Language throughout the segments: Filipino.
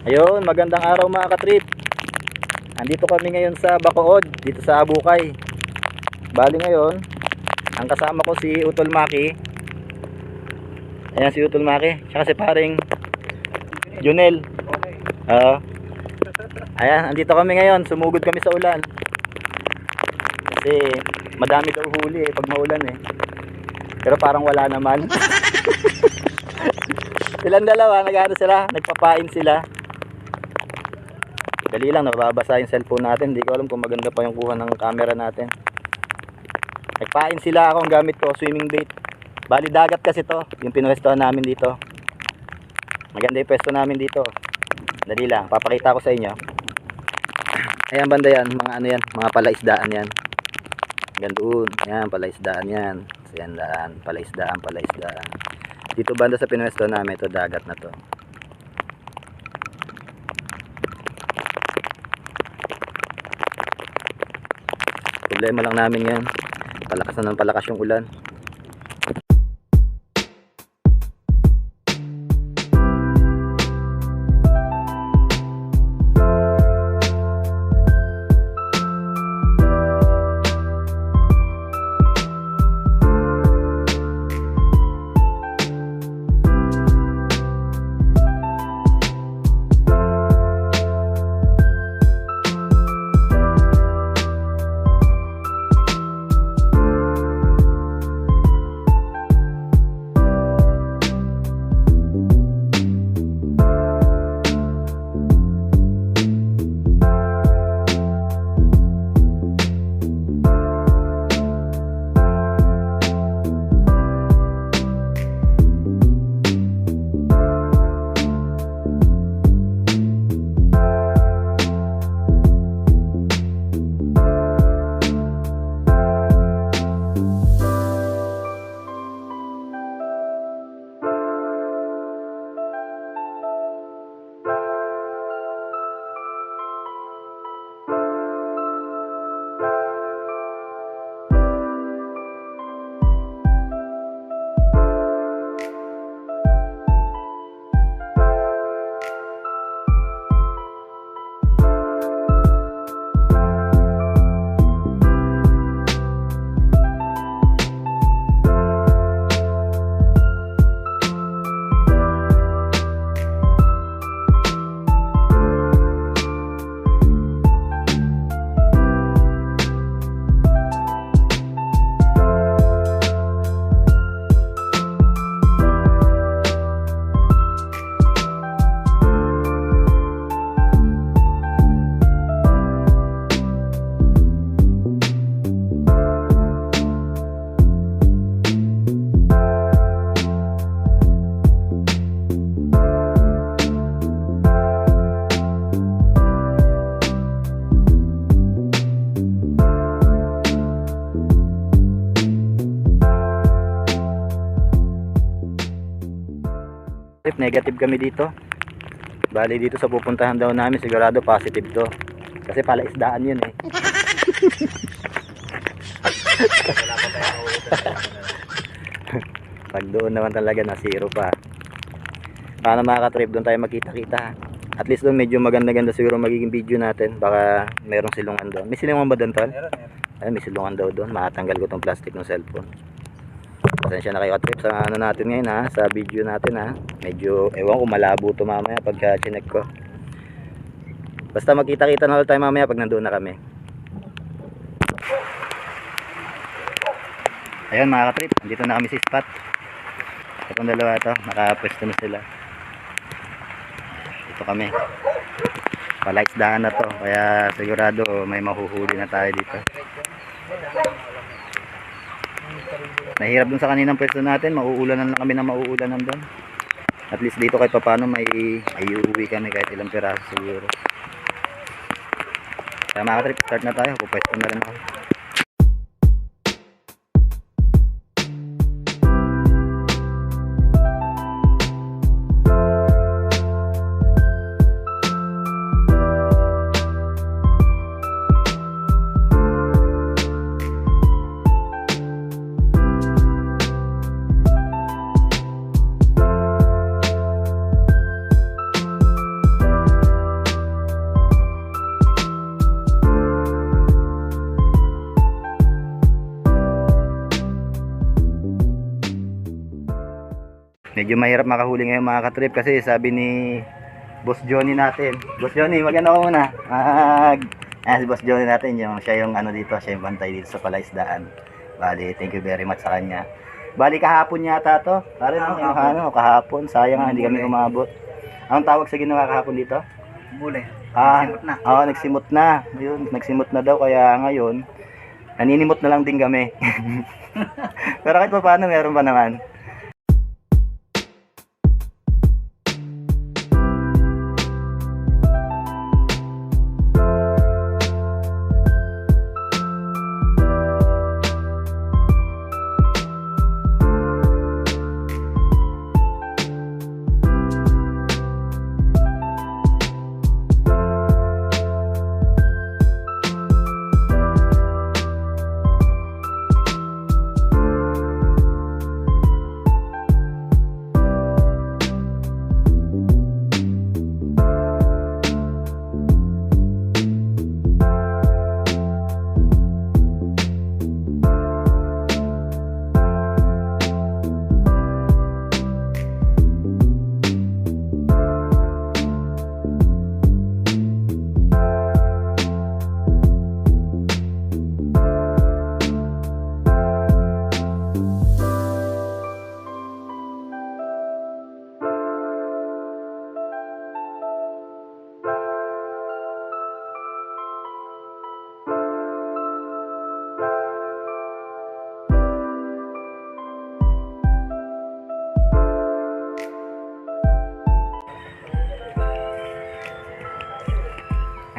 Ayun, magandang araw mga katrip. Andito kami ngayon sa Bacood, dito sa Abukay. Bali ngayon, ang kasama ko si Utol Maki. Ayan si Utol Maki, tsaka si paring Junel. Oo. Ayan, andito kami ngayon, sumugod kami sa ulan. Kasi madami daw huli pag maulan Pero parang wala naman. Silang dalawa, nag-ano sila, nagpapain sila. Dali lang, nababasa yung cellphone natin. Hindi ko alam kung maganda pa yung kuha ng camera natin. Nagpain sila, ako ang gamit ko, swimming bait. Bali dagat kasi to, yung pinwestohan namin dito. Maganda yung pwesto namin dito. Dali lang, papakita ko sa inyo. Ayan banda yan, mga ano yan, mga palaisdaan yan. Hanggang doon, yan, palaisdaan yan. So yan daan, palaisdaan. Dito banda sa pinwesto namin, ito dagat na to. Problema lang namin yan, palakas na ng palakas yung ulan. Negative kami dito. Bali dito sa pupuntahan daw namin sigurado positive to. Kasi palaisdaan yun Pag doon naman talaga na zero pa. Paano makaka-trip doon tayo makita-kita. At least doon medyo maganda-ganda siguro magiging video natin. Baka merong silungan doon. May silungan ba doon, Tol? Ay, may silungan daw doon. Makatanggal ko tong plastic ng cellphone. Pasensya na kayo ka-trip sa ano natin ngayon sa video natin medyo ewan ko malabo to mamaya pagka chinek ko. Basta magkita-kita na tayo mamaya pag nandoon na kami. Ayun mga ka-trip, dito na kami sa spot. Itong dalawa ito, nakapwesto na sila. Ito kami. Palaisdaan na to, kaya sigurado may mahuhuli na tayo dito. Nahirap dun sa kaninang pwesto natin, mauulanan lang kami na mauulanan dun. At least dito kahit paano may uuwi kami kahit ilang piraso siguro. Kaya mga ka-trip, start na tayo, pupwesto na rin ako. Medyo mahirap makahuli ngayon mga katrip kasi sabi ni Boss Johnny natin. Boss Johnny, maganda ko muna. Si Boss Johnny natin, siya yung ano dito, siya yung bantay dito sa palaisdaan. Bali, thank you very much sa kanya. Bali, kahapon yata to. Kahapon. Sayang nga, hindi kami umabot. Anong tawag sa ginawa kahapon dito? Muli. Nagsimot na. Oo, nagsimot na. Yun, nagsimot na daw. Kaya ngayon, naninimot na lang din kami. Pero kahit pa paano, meron pa naman.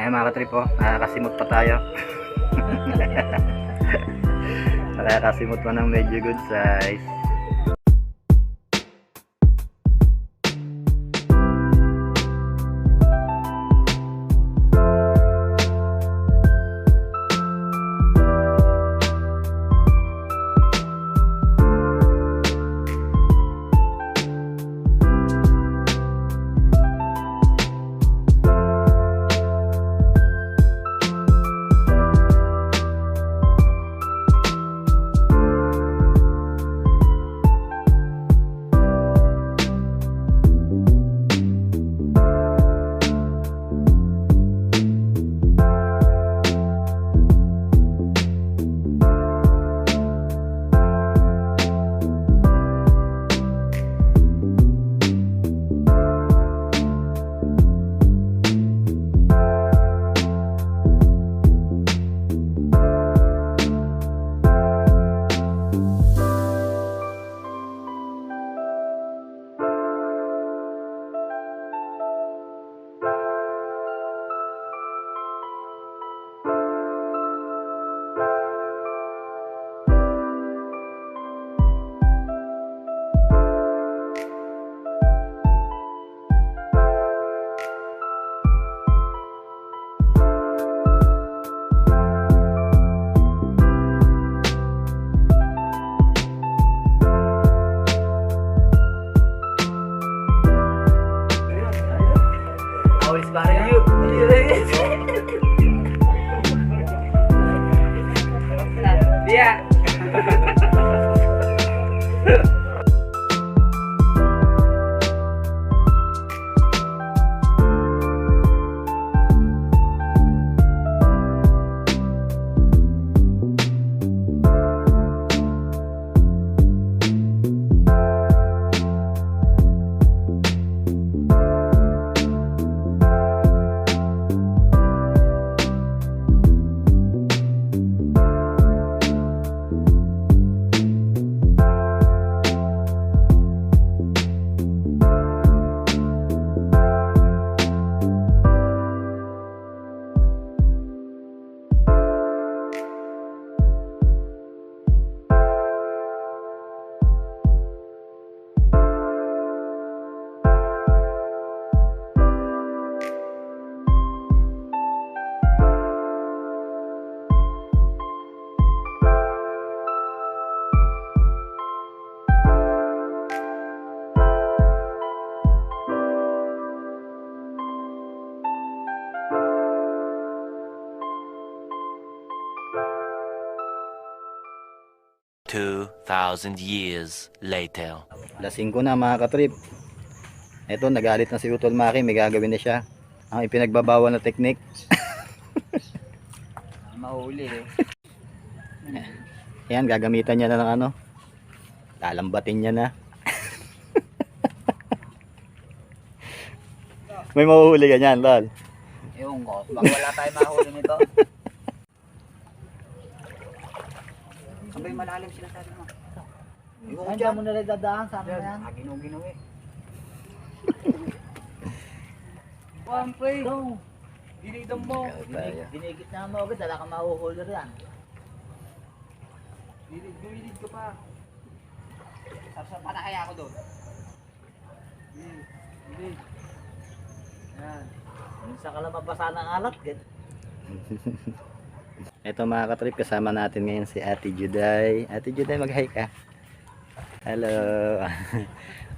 Ayan mga katrip, nakakasimot pa tayo. Nakakasimot pa ng medyo good size. Yeah. 2,000 years later. Lasing ko na mga katrip. Ito, nagalit na si Utol Maki, may gagawin na siya. Ang ipinagbabawal na teknik. Mahuli eh. Ayan, gagamitan niya na ng ano. Lalambatin niya na. May mahuhuli ka niyan, lol. Ewan ko, baka wala tayong mahuli nito. Sabay malalim sila sabi mo. Andiyan mo nila dadaan, sana na yan. Ginaw-ginaw eh. One play. Dinidam mo. Dinigit na mo agad, wala kang mahuhuli riyan. Dinigit ka pa. Sarsa pa na kaya ako doon. Hindi. Yan. Minsan ka lang mabasa ng alat. Ito mga katrip, kasama natin ngayon si Ate Juday. Ate Juday, mag-hi ka. Hello.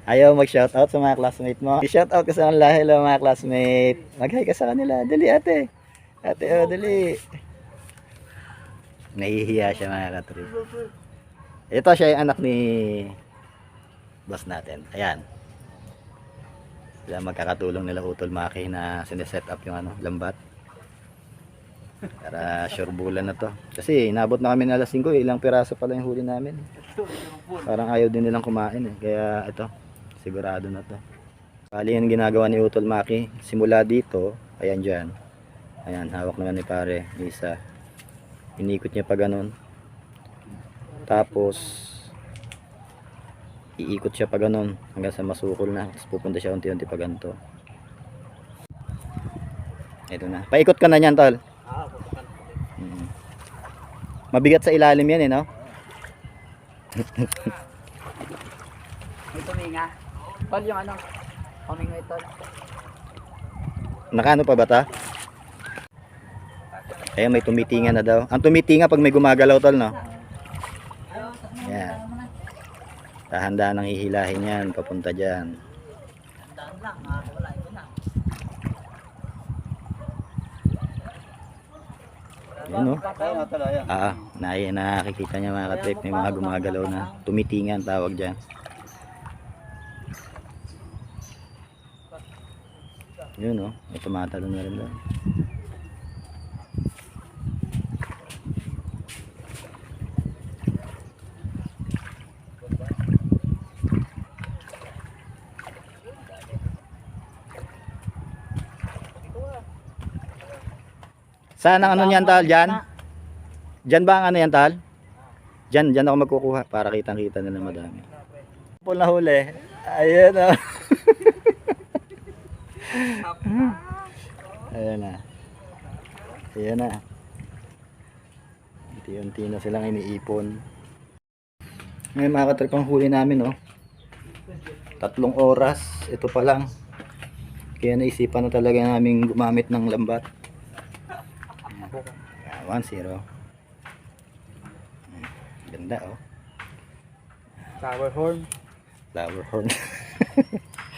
Ayaw mag-shoutout sa mga classmate mo. I-shoutout ka sa kanila. Hello mga classmate. Mag-hi ka sa kanila. Dali ate. Ate, oh, dali. Nahihiya siya mga katrip. Ito siya yung anak ni boss natin. Ayan. Sila magkakatulong nila Utol Maki na sineset up yung ano, lambat. Para sure bulan na to. Kasi inabot na kami na alas 5, ilang piraso pala yung huli namin. Parang ayaw din nilang kumain eh. Kaya ito, sigurado na to. Bali yung ginagawa ni Utol Maki. Simula dito, ayan dyan. Ayan, hawak naman ni pare. Isa. Inikot niya pa ganun. Tapos iikot siya pa ganun hanggang sa masukol na. Tapos pupunta siya unti-unti pa ganito. Ito na. Paikot ka na niyan, tol. Mabigat sa ilalim yan eh, no? May tuminga. Tol yung ano. Tuminga ito. Nakano pa ba ta? Ayan, may tumitinga na daw. Ang tumitinga pag may gumagalaw, tol, no? Ayan. Dahan-dahan ang hihilahin yan papunta dyan. Tandaan lang, wala ito na. Yan o. Nakikita niya mga katrip. May mga gumagalaw na. Tumitingan tawag dyan. Yun o. May tumatalon na rin doon. Saan ang ano niyan, tal? Diyan? Diyan ba ang ano yan, tal? Diyan ako magkukuha para kitang-kita nila madami. Pul na huli. Ayan o. Ayan na. Ayan na. Unti-unti na silang iniipon. Ngayon mga katrip ang huli namin, no? 3 oras. Ito pa lang. Kaya naisipan na talaga namin gumamit ng lambat. 1-0. Ganda oh. Flower horn. Flower horn.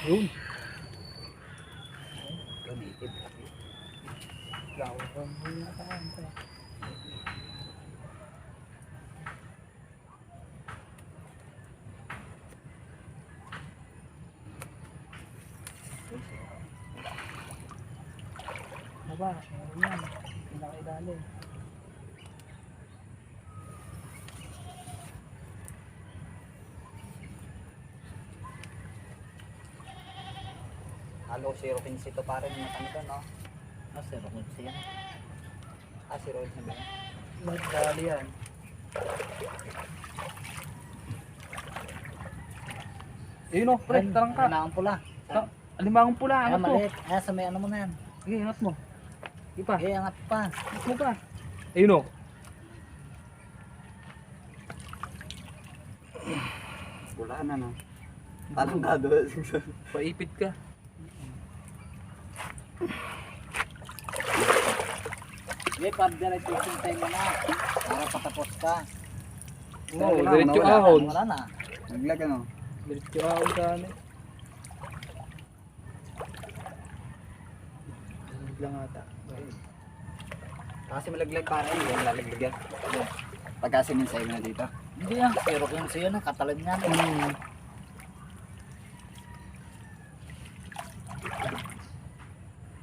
Yun. Flower horn. Aba, yan. Pinakaidali. Halo 0.15 ito pa rin yung matanito, no? No, 0.15 yan. 0.15 ba yan? Magdali yan. Ayun o, pre, tarang ka. Limangang pula. Limangang pula, angat mo. Maliit. Sa may ano mo na yan. Sige, angat mo. Sige pa. Sige, angat pa. Angat mo pa. Ayun o. Wala na, no? Anong gagawin? Paipit ka. Sige, pag-diretso time mo na. Para patapos ka. Oo, diretso ahon. Wala na. Naglag ano? Diretso ahon ka ano. Lang ata. Kasi malaglag para yun, lalaglag yan. Pagkasimin sa na dito. Hindi ah, pero kung siya na, katalag niya.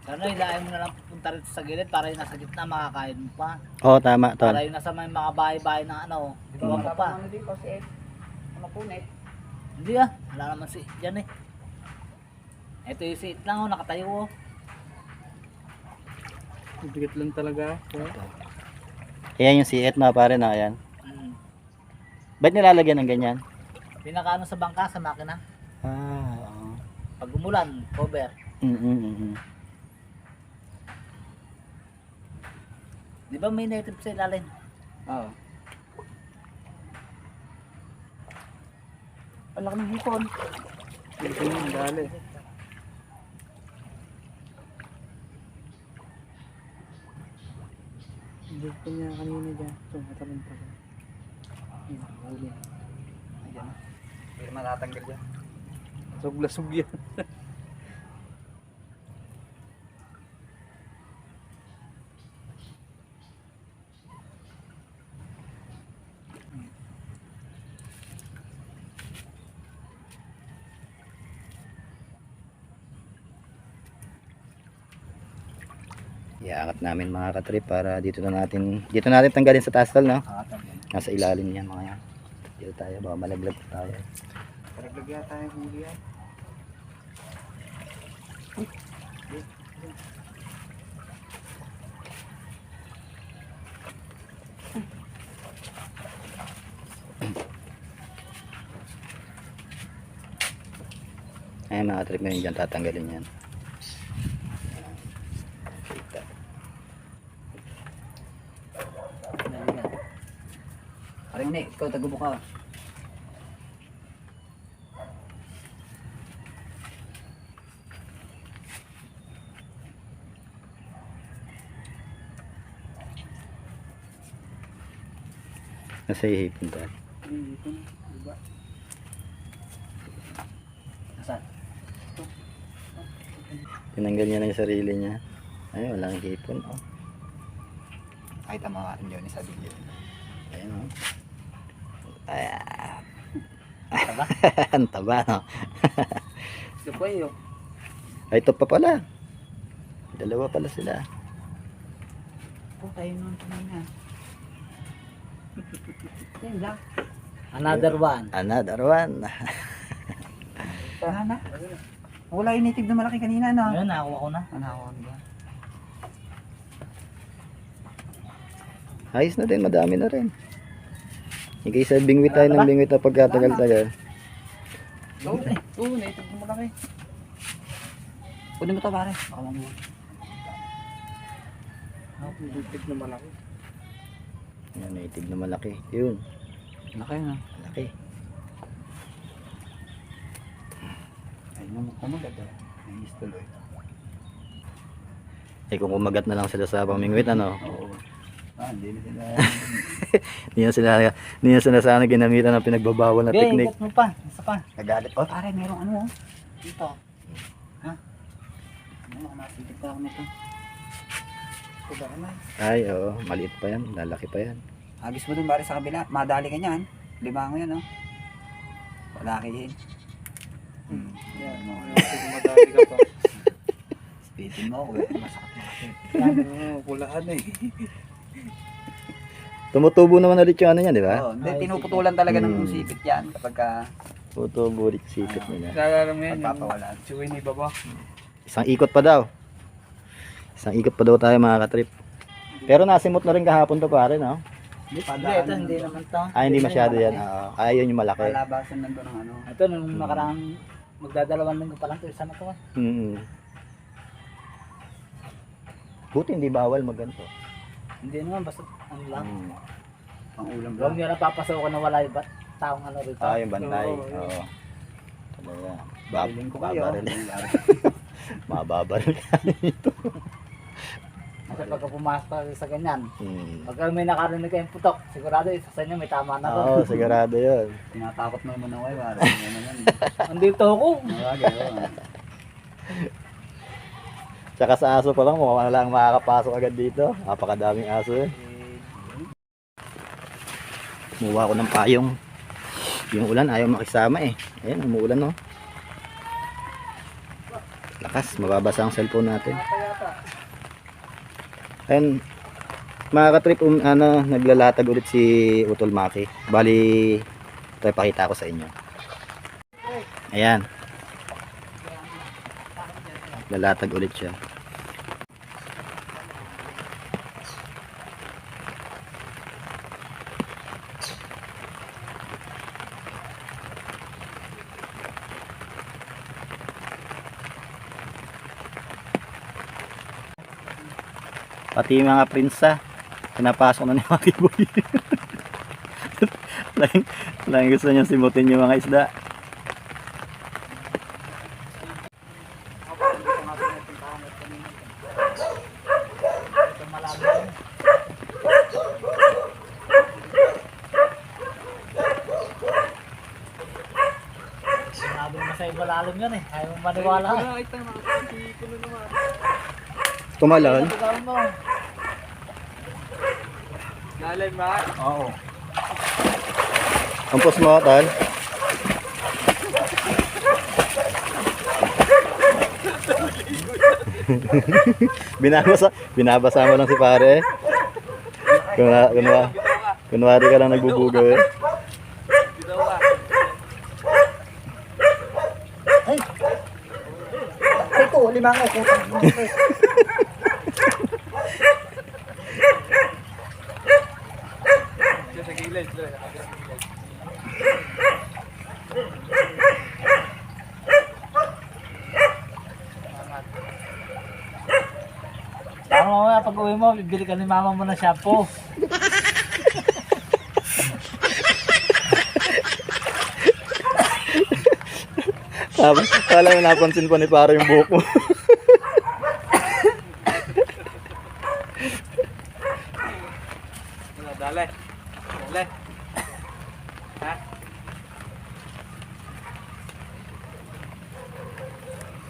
Sana ilahin mo na lang pupunta rito sa gilid para yung nasa gitna makakain mo pa. Oo, tama, Ton. Para yung nasa may mga bahay-bahay ng ano, di ba mo pa? Ano dito si Ed? Ano punit? Hindi ah, wala naman si dyan eh. Ito yung si It lang oh, nakatayo oh. Bigat lang talaga. Ayan yung siet na pare na, ayan. Mm. Ba't nilalagyan ng ganyan? Pinakaano sa bangka sa makina. Oo. Pag umulan, cover. Di ba may native sa ilalim? Oo. Ang laki ng hipon. Hipon yung dali. Hipon niya kanina dyan. So, matalong pa rin. Ayun, huli. Ayan. Hindi matatanggal yan. Suglasug yan. Iaangat namin mga katrip para dito natin tanggalin sa tastal, no? Nasa ilalim yan mga yan. Dito tayo, baka malaglag tayo. Paraglag yata yung huli yan. Ayan mga katrip, ngayon dyan tatanggalin yan. Parang ni, ikaw tagubo ka. Nasa ihipin tayo. Diba? Nasaan? Tinanggal niya na yung sarili niya. Ay, walang hipon. Oh. Ay, tama ka rin yun sa video. Ayan, oh. Ayan. Taba? Ang taba, no? Ito po yun. Ay, ito pa pala. Dalawa pala sila. Po, tayo nun kanina. Yan lang. Another one. Another one. Wala na. Wala yung native na malaki kanina, no? Ayun, nakakuha ko na. Ano ba? Ayos na din, madami na rin. Higay sa bingwit tayo ng bingwit na pagkatagal-tagal. Oo, native na malaki. Kunin mo to, pare. Baka mamuha. Native na malaki. Yan, native na malaki. Yun, Malaki, no? malaki. Ay, naman kumagat, eh. Nangis tuloy. Eh kung kumagat na lang sila sa pamingwit, ano? Oo. Hindi na sila. Hindi na sila sana ginamitan ng pinagbabawal na Okay, teknik. ikot mo pa. Isa pa. Nagalit. Oh, pare, merong ano, oh. Dito. Ano, masipit pa ako nito. Ito ba naman? Ay, oo. Maliit pa yan. Lalaki pa yan. Agis mo dun, pare, sa kabila. Madali ka niyan. Limango yan, oh. Palakihin. Yan, mo. Madali ka pa. Spitin mo ako, eh. Masakit na kasi. Pulaan eh. Tumutubo naman ulit yung ano yan, di ba? Oo, hindi, tinuputulan talaga ng sipit yan kapag ka Tumutubo ulit sipit nila. Nalala mo yan. pagpapawalan. Chewin iba ba? Isang ikot pa daw. Isang ikot pa daw tayo mga katrip. Pero nasimot na rin kahapon to pare, no? Hindi, Hindi, ito hindi naman to. Ah, hindi masyado yan. Oo. Ah, yun yung malaki. Palabasan nandun ng ano. Ito nung nakarang magdadalawang linggo pa lang to isa na to. Buti hindi bawal magganto. Hindi naman basta ano lang. Pang ulam Huwag lang. nyo na papasokan na wala yung taong ano rito. Ah, yung bantay. Oo. Talaga. Babaling ko kayo. Mababaril tayo dito. Kasi pagka pumasok ka sa ganyan, Hmm. pagka may nakarinig kayong putok, sigurado isa sa inyo may tama na to. Oo, sigurado yun. Tinatakot mo naman ako, eh, pare. Ano naman. Andito ako. Nawagay, oo. Tsaka sa aso pa lang, mukhang lang makakapasok agad dito. Napakadaming aso eh. Kumuha ko ng payong. Yung ulan ayaw makisama eh. Ayan, umuulan no. Lakas, mababasa ang cellphone natin. Ayan, mga katrip, naglalatag ulit si Utol Maki. Bali, ito ipakita ko sa inyo. Ayan. Lalatag ulit siya. Pati yung mga prinsa, pinapasok na ni Maki Boy. Lang gusto niya simutin yung mga isda. Sabi mo sa iba lalim yan eh. Ayaw mong maniwala eh. Tumalon. Gawin mo. Lalim ba? Oo. Kampos mo, Tal. Binabasa mo lang si pare. Kunwari ka lang nagbubugaw eh. Ito, limang ako. Sa gilid. Tama mamaya pag uwi mo, bibili ka ni mama mo ng shampoo. Kala mo napansin pa ni pare yung buhok mo. Dale. Dale. Ha?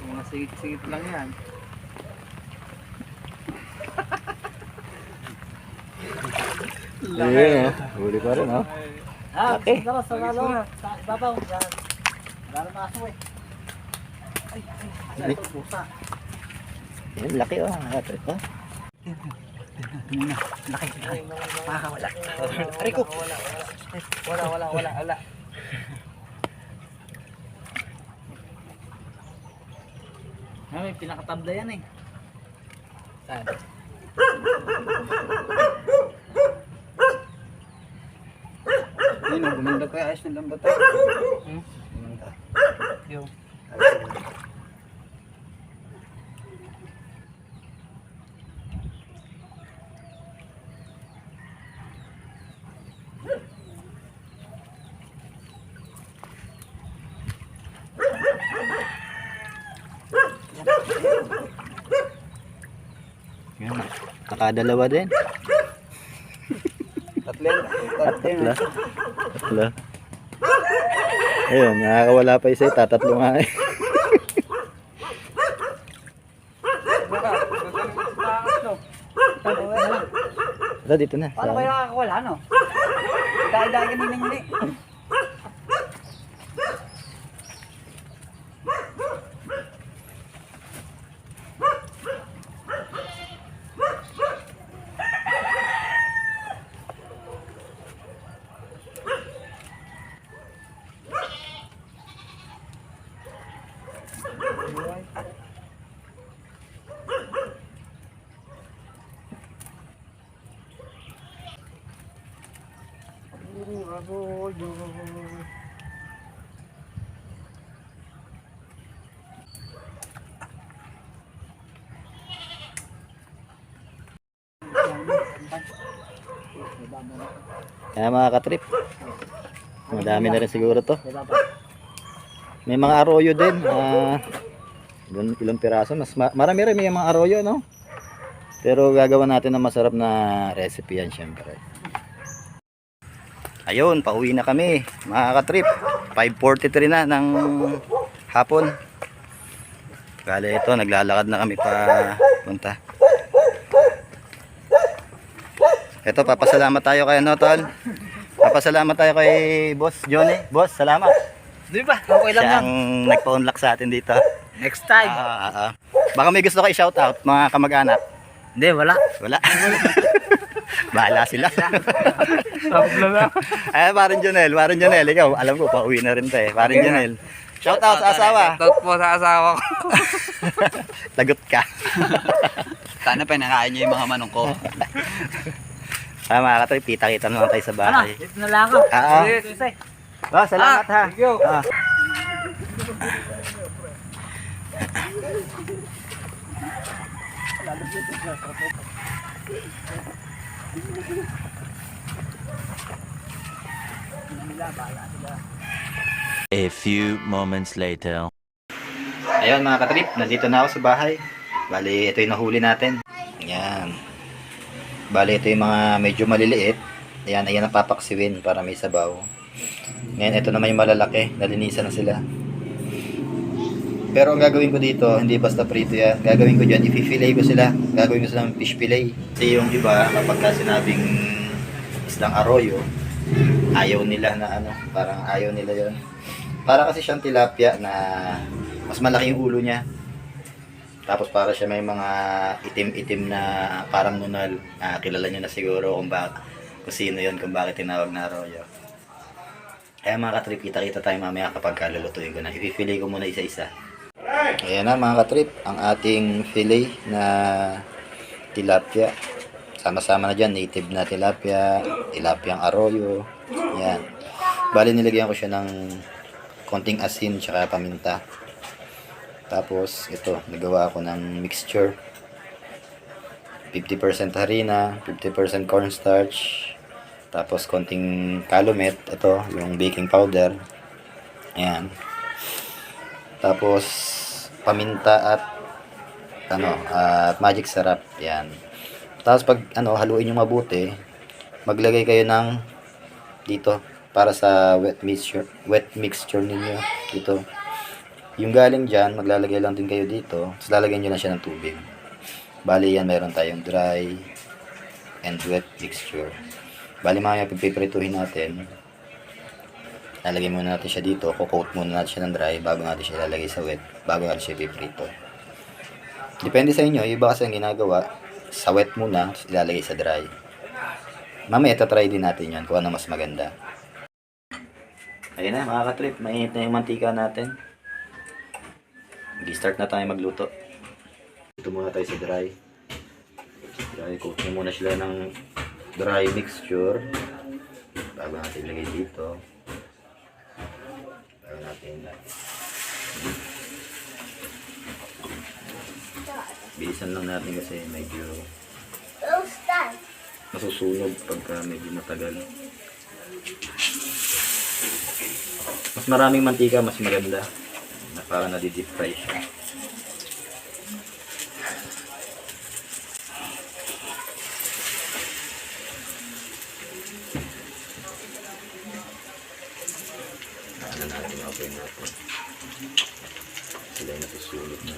Mga sigit-sigit lang yan. Ayun oh, huli pa rin oh. Ah, Laki. sa lalo. Sa ibabaw. Lalo maso eh. Ay, ito pusa. Ayun, laki oh. Ito. Laki. Makakawala. Rico. Wala. May pinakatabla yan eh. Saan? Ayun, bumanda ko yung ayos ng lambat. Bumanda. Yung. Yan, nakadalawa din. Tatlo. Tatlo. Ayun, nakakawala pa isa, tatatlo nga eh. Ito, dito na. Paano kayo nakakawala, no? Dahil-dahil ganun-ganun eh. Kaya mga katrip, madami na rin siguro to. May mga arroyo din. Ilang piraso. Marami rin may mga arroyo, no? Pero gagawa natin ng masarap na recipe yan syempre. Ayun, pauwi na kami mga katrip. 5:43 na ng hapon. Kaya ito, naglalakad na kami pa punta. Ito, papasalamat tayo kay ano, Tol. Papasalamat tayo kay Boss Johnny. Boss, salamat. Di ba? Okay lang Siya yan. ang nagpa-unlock sa atin dito. Next time. Baka may gusto kayo shoutout, mga kamag-anak. Hindi, wala. Wala. Bahala sila. Tapos na. Ay, Parin Jonel, ikaw, alam ko, pauwi na rin tayo. Parin Jonel. Shoutout sa asawa. Shoutout po sa asawa ko. Lagot ka. Sana pinakain niyo yung mga manong ko. Mga katrip, kita-kita naman tayo sa bahay. Dito na lang ako. Salamat ha. Thank you. A few moments later. Ayun mga katrip, nandito na ako sa bahay. Bali, ito yung nahuli natin. Ayan. Bali, ito yung mga medyo maliliit. Ayan ang papaksiwin para may sabaw. Ngayon, ito naman yung malalaki. Nalinisan na sila. Pero ang gagawin ko dito, hindi basta prito yan. Gagawin ko dyan, i-fillet ko sila. Gagawin ko sila ng fish fillet. Kasi yung iba, kapag sinabing islang arroyo, ayaw nila na ano, parang ayaw nila yon. Para kasi siyang tilapia na mas malaki yung ulo niya. Tapos para siya may mga itim-itim na parang nunal. Kilala nyo na siguro kung sino yun, kung bakit tinawag na arroyo. Kaya mga katrip, kita-kita tayo mamaya kapag kalulutuin ko na. I-fillet ko muna isa-isa. Ayan na mga katrip, ang ating fillet na tilapia. Sama-sama na dyan, native na tilapia, tilapia arroyo. Ayan. Bali nilagyan ko siya ng konting asin tsaka paminta. Tapos ito, nagawa ako ng mixture. 50% harina, 50% cornstarch, tapos konting calumet, ito, yung baking powder. Ayan. Tapos paminta at magic syrup. Ayan. Tapos pag haluin nyo mabuti, maglagay kayo ng dito para sa wet mixture ninyo dito. Yung galing dyan, maglalagay lang din kayo dito. Tapos lalagyan nyo lang siya ng tubig. Bali yan, meron tayong dry and wet mixture. Bali mamaya pagpiprituhin natin, lalagay muna natin siya dito. Coat muna natin siya ng dry bago natin siya ilalagay sa wet, bago natin siya ipiprito. Depende sa inyo, iba kasi ang ginagawa, sa wet muna, tapos ilalagay sa dry. Mamaya try din natin yan kung ano mas maganda. Ayun na mga katrip, mainit na yung mantika natin. Mag-start na tayo magluto. Ito muna tayo sa dry. Dry coat na muna sila ng dry mixture bago natin ilagay dito. Bago natin ilagay. Bilisan lang natin kasi medyo masusunog pagka medyo matagal. Mas maraming mantika, mas maganda. Na para nadi-deep fry siya. Ano natin, okay natin. Sila yung nasusunog na.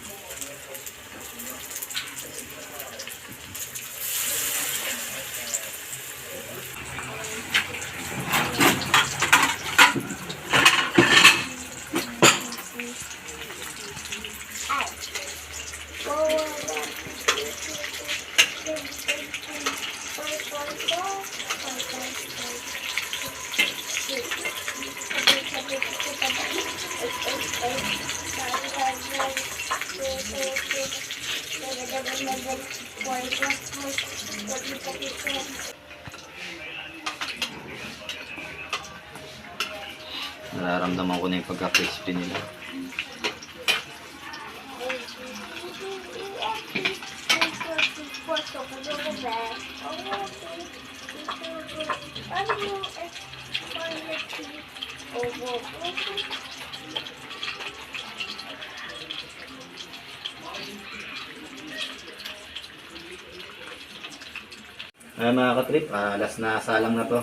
Nararamdaman ko na yung pagka-crispy nila. Mga katrip, last na salang na to.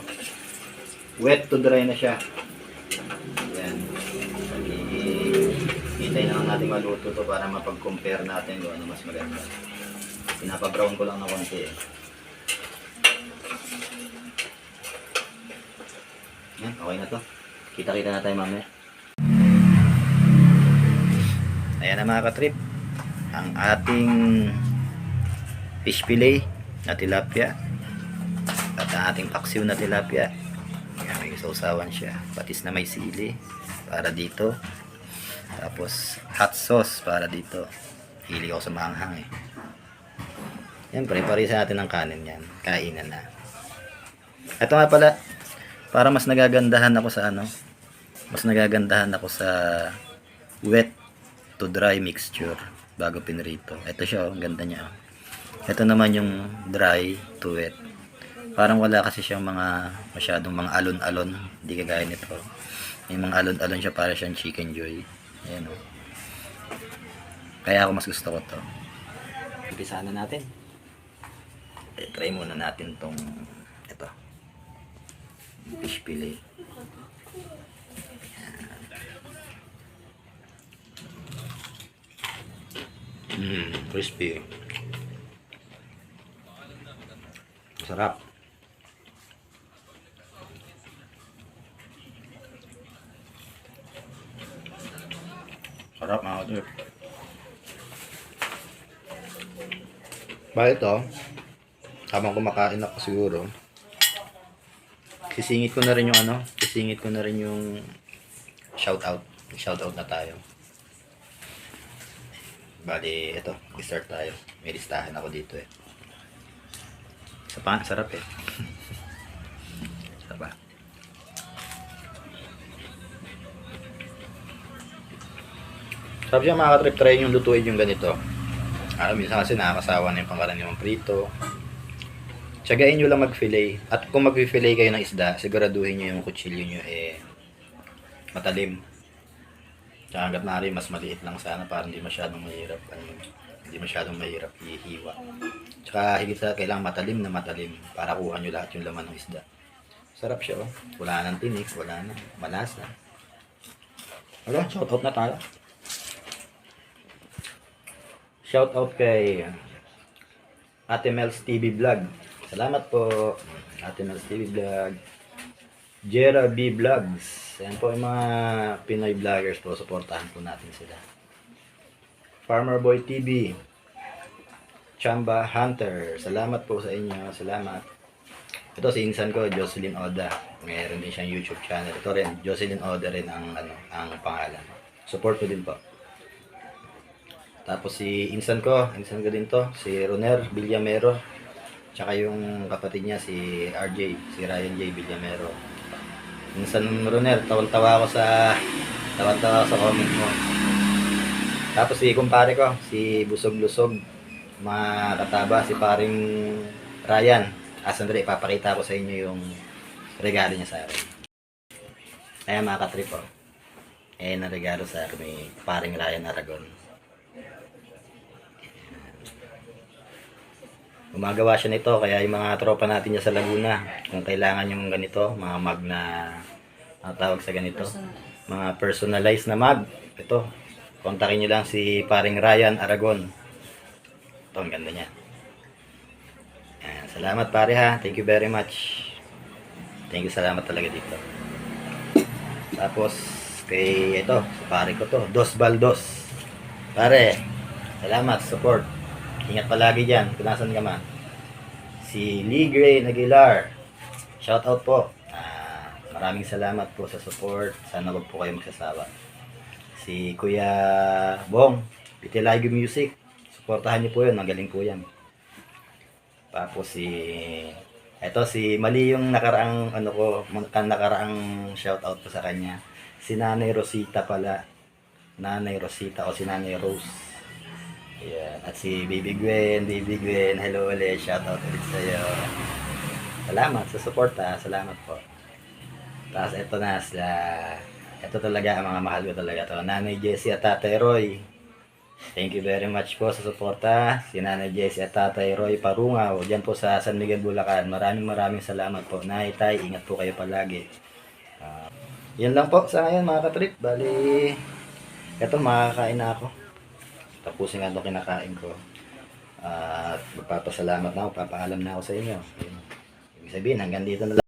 Wet to dry na siya. Ayan. Hintay na lang natin maluto to para mapag-compare natin kung ano mas maganda. Pinapa-brown ko lang na konti eh. Yan, okay na to. Kita-kita na tayo mamaya. Ayan na mga katrip. Ang ating fish fillet na tilapia. At ang ating paksiw na tilapia. Ayan, may sausawan siya. Patis na may sili para dito. Tapos hot sauce para dito. Hili ako sa maanghang eh. Yan, pare-parisa natin ng kanin yan. Kainan na. Ito nga pala, para mas nagagandahan ako sa mas nagagandahan ako sa wet to dry mixture bago pinrito. Ito siya, ang ganda niya. Ito naman yung dry to wet. Parang wala kasi siyang masyadong mga alon-alon. Hindi kagaya nito. May mga alon-alon siya, para siyang chicken joy. Ayan o. Kaya ako mas gusto ko to. Umpisahan na natin. Try muna natin tong ito. Fish fillet. Crispy. Sarap. Sarap mga katrip. Bakit ito? Habang kumakain ako siguro, sisingit ko na rin yung shoutout. Shoutout na tayo. Bali, ito, start tayo. May listahan ako dito eh. Sarap eh. Sarap ba? Sarap siya mga katrip, try yung lutuin yung ganito. Minsan kasi nakakasawa na yung pangkaraniwang prito. Tsagain nyo lang mag-fillet. At kung mag-fillet kayo ng isda, siguraduhin nyo yung kutsilyo nyo matalim. Tsaka hanggat maaari mas maliit lang sana para hindi masyadong mahirap ihiwa. Tsaka higit sa kailangan matalim na matalim para kuha nyo lahat yung laman ng isda. Sarap siya oh. Wala nang tinik, wala na. Malasa. Wala, shoutout na tayo. Shoutout kay Ate Mel's TV Vlog. Salamat po, Ate Mel's TV Vlog. Jera B Vlogs. Ayan po yung mga Pinoy vloggers po. Suportahan po natin sila. Farmer Boy TV. Chamba Hunter. Salamat po sa inyo. Salamat. Ito si insan ko, Jocelyn Oda. Mayroon din siyang YouTube channel. Ito rin, Jocelyn Oda rin ang pangalan. Support ko din po. Tapos si insan ko din to, si Roner Villamero. Tsaka yung kapatid niya si RJ, si Ryan J Villamero. Insan Roner, tawa-tawa ako sa comment mo. Tapos si kumpare ko, si Busog-Lusog, mga kataba, si paring Ryan. Sandali, ipapakita ko sa inyo yung regalo niya sa akin. Ayan mga katrip oh. Ayan ang regalo sa akin, may paring Ryan Aragon. Gumagawa siya nito, kaya yung mga tropa natin niya sa Laguna, kung kailangan yung ganito, mga mag na tawag sa ganito, mga personalized na mag, ito, kontakin nyo lang si paring Ryan Aragon. Ito, ang ganda niya. Ayan, salamat pare ha, thank you very much. Thank you, salamat talaga dito. Tapos, kay ito, sa pare ko to, Dos Baldos. Pare, salamat, support. Ingat palagi dyan, kung nasan ka man. Si Lee Gray Aguilar, shout out po. Maraming salamat po sa support. Sana wag po kayo magsasawa. Si Kuya Bong, Pitilago Music, supportahan niyo po yun, magaling po yan. Tapos si mali yung nakaraang nakaraang shout out po sa kanya. Si Nanay Rosita pala. Nanay Rosita o si Nanay Rose. Ayan. At si Baby Gwen, hello ulit, shoutout ulit sa'yo. Salamat sa support ha, salamat po. Tapos ito na sila, ito talaga ang mga mahal ko talaga to. Nanay Jessie at Tatay Roy. Thank you very much po sa support ha. Si Nanay Jessie at Tatay Roy Parungaw, dyan po sa San Miguel, Bulacan. Maraming salamat po. Nay, tay, ingat po kayo palagi. Yan lang po sa ngayon mga katrip. Bali, ito makakain na ako. Tapusin nga ito kinakain ko. Magpapasalamat na ako, papaalam na ako sa inyo. Ibig sabihin, hanggang dito na lang.